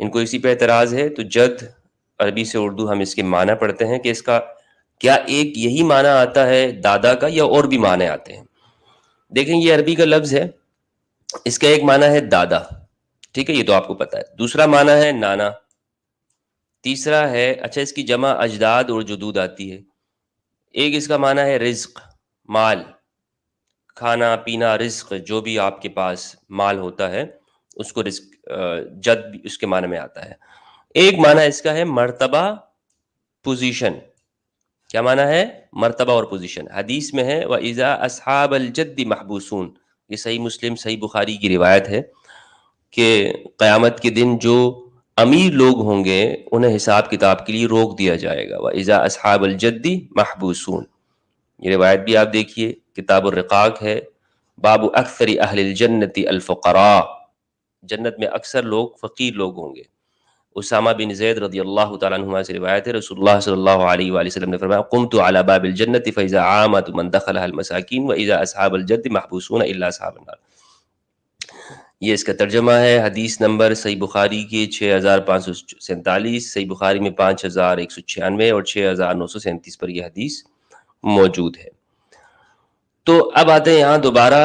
ان کو اسی پہ اعتراض ہے. تو جد عربی سے اردو ہم اس کے معنی پڑھتے ہیں کہ اس کا کیا ایک یہی معنی آتا ہے دادا کا یا اور بھی معنی آتے ہیں. دیکھیں یہ عربی کا لفظ ہے, اس کا ایک معنی ہے دادا, ٹھیک ہے, یہ تو آپ کو پتا ہے. دوسرا معنی ہے نانا. تیسرا ہے, اچھا اس کی جمع اجداد اور جدود آتی ہے. ایک اس کا معنی ہے رزق, مال, کھانا پینا, رزق, جو بھی آپ کے پاس مال ہوتا ہے اس کو رزق, جد بھی اس کے معنی میں آتا ہے. ایک معنی اس کا ہے مرتبہ, پوزیشن. کیا معنی ہے؟ مرتبہ اور پوزیشن. حدیث میں ہے وَإِذَا أَصْحَابَ الْجَدِّ مَحْبُوسُونَ, یہ صحیح مسلم صحیح بخاری کی روایت ہے کہ قیامت کے دن جو امیر لوگ ہوں گے انہیں حساب کتاب کے لیے روک دیا جائے گا. وَإِذَا أَصْحَابَ الْجَدِّ مَحْبُوسُونَ, یہ روایت بھی آپ دیکھیے, کتاب الرقاق ہے, باب اکثر اہل الجنت الفقراء, جنت میں اکثر لوگ فقیر لوگ ہوں گے. اسامہ بن زید رضی اللہ تعالیٰ عنہما سے روایت ہے, رسول اللہ صلی اللہ علیہ وآلہ وسلم نے فرمایا قمت علی باب الجنت فاذا عامت من دخلها المساکین واذا اصحاب الجد محبوسون الا اصحاب النار. یہ اس کا ترجمہ ہے. حدیث نمبر صحیح بخاری کی 6547, صحیح بخاری میں 5196 اور 6937 پر یہ حدیث موجود ہے. تو اب آتے ہیں یہاں دوبارہ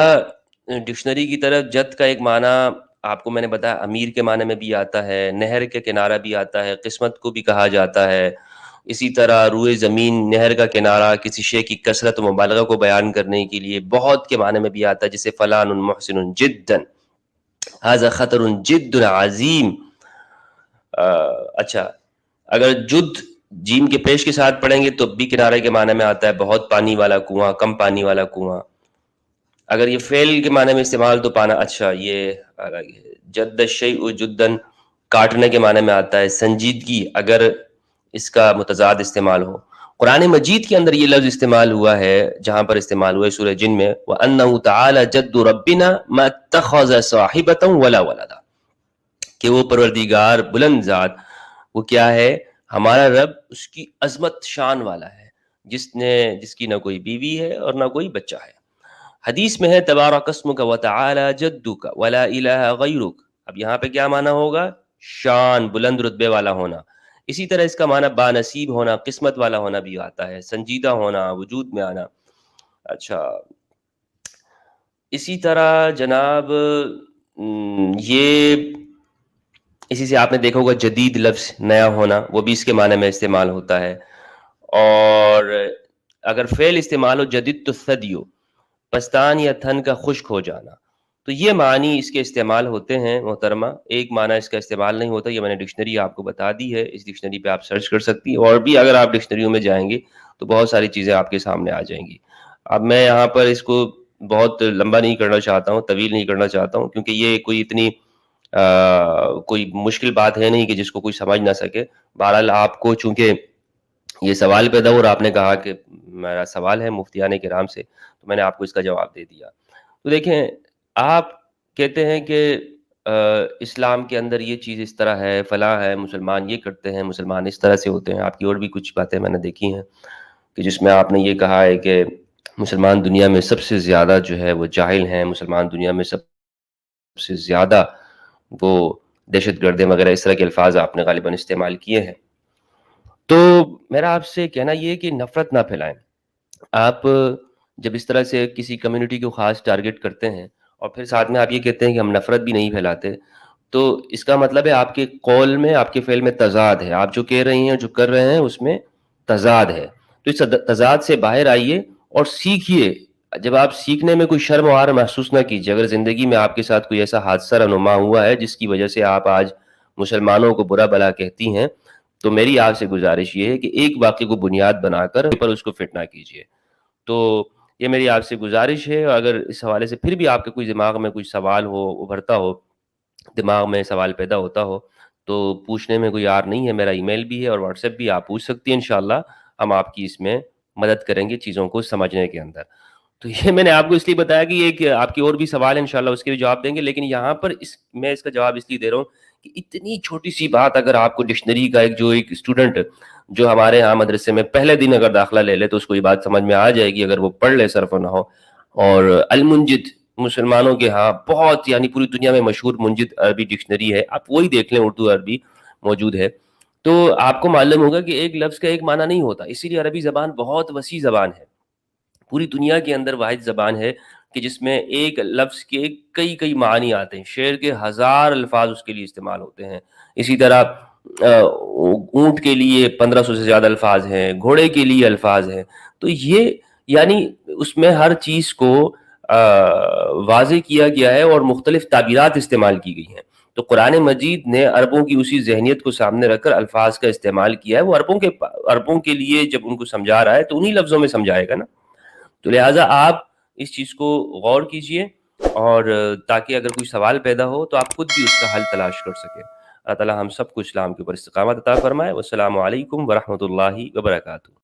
ڈکشنری کی طرف. جد کا ایک معنی آپ کو میں نے بتایا امیر کے معنی میں بھی آتا ہے, نہر کے کنارہ بھی آتا ہے, قسمت کو بھی کہا جاتا ہے. اسی طرح روئے زمین, نہر کا کنارہ کسی شے کی کثرت و مبالغہ کو بیان کرنے کے لیے بہت کے معنی میں بھی آتا ہے, جیسے فلان محسن جدا, ھذا خطر جد عظیم. اچھا اگر جد جیم کے پیش کے ساتھ پڑھیں گے تو بھی کنارے کے معنی میں آتا ہے, بہت پانی والا کنواں, کم پانی والا کنواں. اگر یہ فعل کے معنی میں استعمال تو پانا, اچھا یہ جد الشیء جدن کاٹنے کے معنی میں آتا ہے, سنجیدگی اگر اس کا متضاد استعمال ہو. قرآن مجید کے اندر یہ لفظ استعمال ہوا ہے, جہاں پر استعمال ہوا ہے سورہ جن میں وَأَنَّهُ تَعَالَى جَدُّ رَبِّنَا مَا اتَّخَذَ صَاحِبَةً وَلَا وَلَدًا, کہ وہ پروردگار بلند ذات وہ کیا ہے, ہمارا رب اس کی عظمت شان والا ہے جس کی نہ کوئی بیوی ہے اور نہ کوئی بچہ ہے. حدیث میں ہے تبارک اسمک وتعالی جدک ولا الہ غیرک. اب یہاں پہ کیا معنی ہوگا؟ شان, بلند رتبے والا ہونا. اسی طرح اس کا معنی بانصیب ہونا, قسمت والا ہونا بھی آتا ہے, سنجیدہ ہونا, وجود میں آنا. اچھا اسی طرح جناب یہ اسی سے آپ نے دیکھا ہوگا جدید لفظ نیا ہونا, وہ بھی اس کے معنی میں استعمال ہوتا ہے. اور اگر فعل استعمال ہو جدید تو ثدیو, پستان یا تھن کا خشک ہو جانا, تو یہ معنی اس کے استعمال ہوتے ہیں محترمہ. ایک معنی اس کا استعمال نہیں ہوتا, یہ میں نے ڈکشنری آپ کو بتا دی ہے, اس ڈکشنری پہ آپ سرچ کر سکتی ہیں, اور بھی اگر آپ ڈکشنریوں میں جائیں گے تو بہت ساری چیزیں آپ کے سامنے آ جائیں گی. اب میں یہاں پر اس کو بہت لمبا نہیں کرنا چاہتا ہوں, طویل نہیں کرنا چاہتا ہوں, کیونکہ یہ کوئی اتنی کوئی مشکل بات ہے نہیں کہ جس کو کوئی سمجھ نہ سکے. بہرحال آپ کو چونکہ یہ سوال پیدا ہو اور آپ نے کہا کہ میرا سوال ہے مفتیان کرام سے, تو میں نے آپ کو اس کا جواب دے دیا. تو دیکھیں آپ کہتے ہیں کہ اسلام کے اندر یہ چیز اس طرح ہے, فلاں ہے, مسلمان یہ کرتے ہیں, مسلمان اس طرح سے ہوتے ہیں. آپ کی اور بھی کچھ باتیں میں نے دیکھی ہیں کہ جس میں آپ نے یہ کہا ہے کہ مسلمان دنیا میں سب سے زیادہ جو ہے وہ جاہل ہیں, مسلمان دنیا میں سب سے زیادہ وہ دہشت گرد وغیرہ, اس طرح کے الفاظ آپ نے غالباً استعمال کیے ہیں. تو میرا آپ سے کہنا یہ ہے کہ نفرت نہ پھیلائیں. آپ جب اس طرح سے کسی کمیونٹی کو خاص ٹارگٹ کرتے ہیں اور پھر ساتھ میں آپ یہ کہتے ہیں کہ ہم نفرت بھی نہیں پھیلاتے, تو اس کا مطلب ہے آپ کے قول میں, آپ کے فعل میں تضاد ہے. آپ جو کہہ رہی ہیں, جو کر رہے ہیں, اس میں تضاد ہے. تو اس تضاد سے باہر آئیے اور سیکھیے. جب آپ سیکھنے میں کوئی شرم و عار محسوس نہ کیجیے. اگر زندگی میں آپ کے ساتھ کوئی ایسا حادثہ رونما ہوا ہے جس کی وجہ سے آپ آج مسلمانوں کو برا بھلا کہتی ہیں, تو میری آپ سے گزارش یہ ہے کہ ایک واقعے کو بنیاد بنا کر پر اس کو فٹ نہ کیجیے. تو یہ میری آپ سے گزارش ہے. اگر اس حوالے سے پھر بھی آپ کے کوئی دماغ میں کوئی سوال ہو, ابھرتا ہو, دماغ میں سوال پیدا ہوتا ہو, تو پوچھنے میں کوئی یار نہیں ہے. میرا ای میل بھی ہے اور واٹس ایپ بھی, آپ پوچھ سکتی ہیں. انشاءاللہ ہم آپ کی اس میں مدد کریں گے چیزوں کو سمجھنے کے اندر. تو یہ میں نے آپ کو اس لیے بتایا کہ ایک آپ کی اور بھی سوال ہے, انشاءاللہ اس کے بھی جواب دیں گے. لیکن یہاں پر میں اس کا جواب اس لیے دے رہا ہوں کہ اتنی چھوٹی سی بات اگر آپ کو ڈکشنری کا ایک اسٹوڈنٹ جو ہمارے یہاں مدرسے میں پہلے دن اگر داخلہ لے لے تو اس کو یہ بات سمجھ میں آ جائے گی, اگر وہ پڑھ لے صرف نہ ہو. اور المنجد مسلمانوں کے ہاں بہت یعنی پوری دنیا میں مشہور منجد عربی ڈکشنری ہے، آپ وہی دیکھ لیں، اردو عربی موجود ہے، تو آپ کو معلوم ہوگا کہ ایک لفظ کا ایک معنی نہیں ہوتا. اسی لیے عربی زبان بہت وسیع زبان ہے، پوری دنیا کے اندر واحد زبان ہے کہ جس میں ایک لفظ کے کئی کئی معنی آتے ہیں، شعر کے 1000 الفاظ اس کے لیے استعمال ہوتے ہیں. اسی طرح اونٹ کے لیے 1500 سے زیادہ الفاظ ہیں، گھوڑے کے لیے الفاظ ہیں. تو یہ یعنی اس میں ہر چیز کو واضح کیا گیا ہے اور مختلف تعبیرات استعمال کی گئی ہیں. تو قرآن مجید نے عربوں کی اسی ذہنیت کو سامنے رکھ کر الفاظ کا استعمال کیا ہے. وہ عربوں کے لیے جب ان کو سمجھا رہا ہے تو انہی لفظوں میں سمجھائے گا نا. تو لہٰذا آپ اس چیز کو غور کیجئے، اور تاکہ اگر کوئی سوال پیدا ہو تو آپ خود بھی اس کا حل تلاش کر سکیں. اللہ تعالیٰ ہم سب کو اسلام کے اوپر استقامت عطا فرمائے. والسلام علیکم ورحمۃ اللہ وبرکاتہ.